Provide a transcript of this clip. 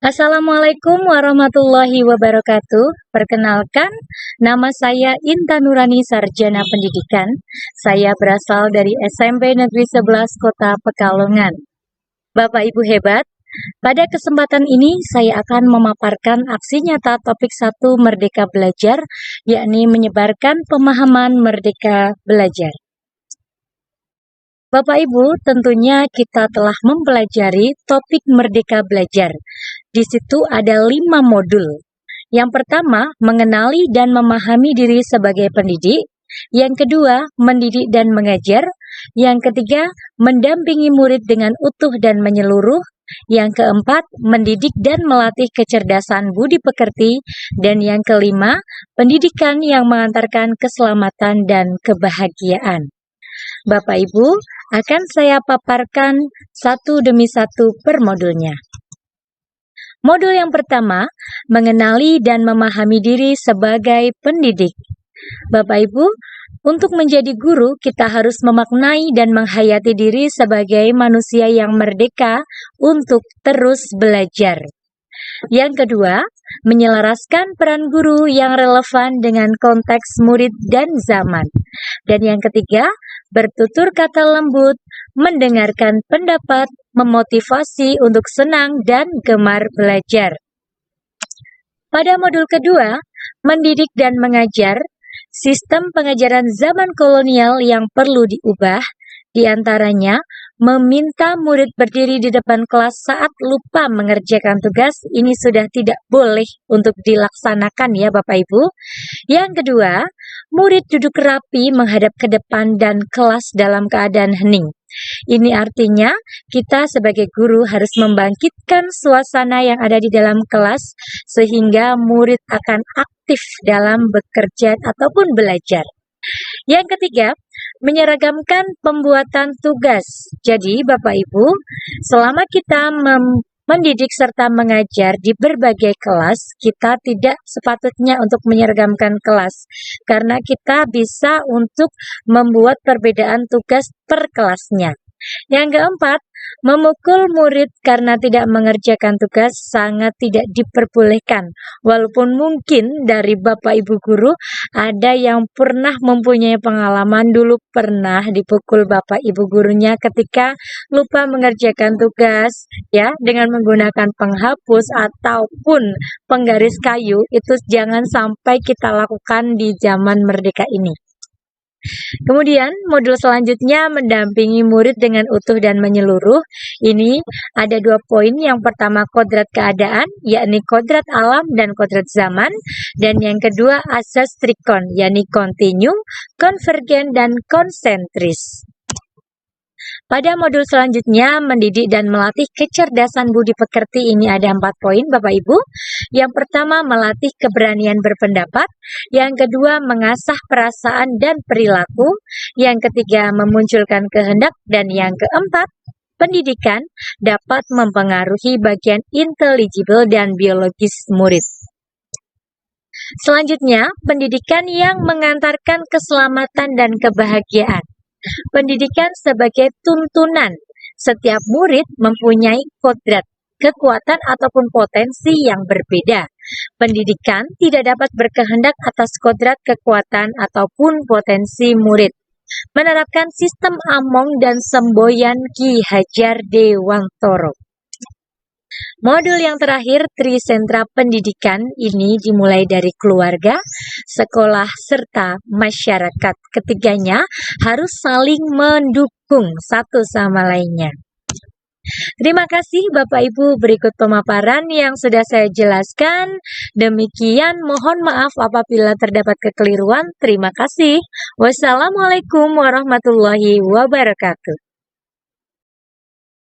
Assalamualaikum warahmatullahi wabarakatuh. Perkenalkan, nama saya Intan Nurani Sarjana Pendidikan. Saya berasal dari SMP Negeri 11 Kota Pekalongan. Bapak Ibu hebat, pada kesempatan ini saya akan memaparkan aksi nyata topik 1 Merdeka Belajar, yakni menyebarkan pemahaman Merdeka Belajar. Bapak Ibu, tentunya kita telah mempelajari topik Merdeka Belajar. Di situ ada 5 modul. Yang pertama, mengenali dan memahami diri sebagai pendidik. Yang kedua, mendidik dan mengajar. Yang ketiga, mendampingi murid dengan utuh dan menyeluruh. Yang keempat, mendidik dan melatih kecerdasan budi pekerti. Dan yang kelima, pendidikan yang mengantarkan keselamatan dan kebahagiaan. Bapak Ibu, akan saya paparkan satu demi satu per modulnya. Modul yang pertama, mengenali dan memahami diri sebagai pendidik. Bapak Ibu, untuk menjadi guru, kita harus memaknai dan menghayati diri sebagai manusia yang merdeka untuk terus belajar. Yang kedua, menyelaraskan peran guru yang relevan dengan konteks murid dan zaman. Dan yang ketiga, bertutur kata lembut, mendengarkan pendapat, memotivasi untuk senang dan gemar belajar. Pada modul kedua, mendidik dan mengajar, sistem pengajaran zaman kolonial yang perlu diubah, diantaranya meminta murid berdiri di depan kelas saat lupa mengerjakan tugas, ini sudah tidak boleh untuk dilaksanakan ya Bapak Ibu. Yang kedua, murid duduk rapi menghadap ke depan dan kelas dalam keadaan hening. Ini artinya kita sebagai guru harus membangkitkan suasana yang ada di dalam kelas sehingga murid akan aktif dalam bekerja ataupun belajar. Yang ketiga, menyeragamkan pembuatan tugas. Jadi Bapak Ibu, selama kita mendidik serta mengajar di berbagai kelas, kita tidak sepatutnya untuk menyeragamkan kelas, karena kita bisa untuk membuat perbedaan tugas per kelasnya. Yang keempat, memukul murid karena tidak mengerjakan tugas sangat tidak diperbolehkan. Walaupun mungkin dari Bapak Ibu guru ada yang pernah mempunyai pengalaman dulu pernah dipukul Bapak Ibu gurunya ketika lupa mengerjakan tugas ya, dengan menggunakan penghapus ataupun penggaris kayu, itu jangan sampai kita lakukan di zaman merdeka ini. Kemudian modul selanjutnya mendampingi murid dengan utuh dan menyeluruh. Ini ada 2 poin. Yang pertama kodrat keadaan, yakni kodrat alam dan kodrat zaman. Dan yang kedua asas trikon, yakni kontinu, konvergen, dan konsentris. Pada modul selanjutnya, mendidik dan melatih kecerdasan budi pekerti, ini ada 4 poin Bapak Ibu. Yang pertama, melatih keberanian berpendapat. Yang kedua, mengasah perasaan dan perilaku. Yang ketiga, memunculkan kehendak. Dan yang keempat, pendidikan dapat mempengaruhi bagian intelligible dan biologis murid. Selanjutnya, pendidikan yang mengantarkan keselamatan dan kebahagiaan. Pendidikan sebagai tuntunan. Setiap murid mempunyai kodrat, kekuatan ataupun potensi yang berbeda. Pendidikan tidak dapat berkehendak atas kodrat, kekuatan ataupun potensi murid. Menerapkan sistem Among dan semboyan Ki Hajar Dewantoro. Modul yang terakhir, Trisentra Pendidikan, ini dimulai dari keluarga, sekolah, serta masyarakat. Ketiganya harus saling mendukung satu sama lainnya. Terima kasih Bapak Ibu, berikut pemaparan yang sudah saya jelaskan. Demikian, mohon maaf apabila terdapat kekeliruan. Terima kasih. Wassalamualaikum warahmatullahi wabarakatuh.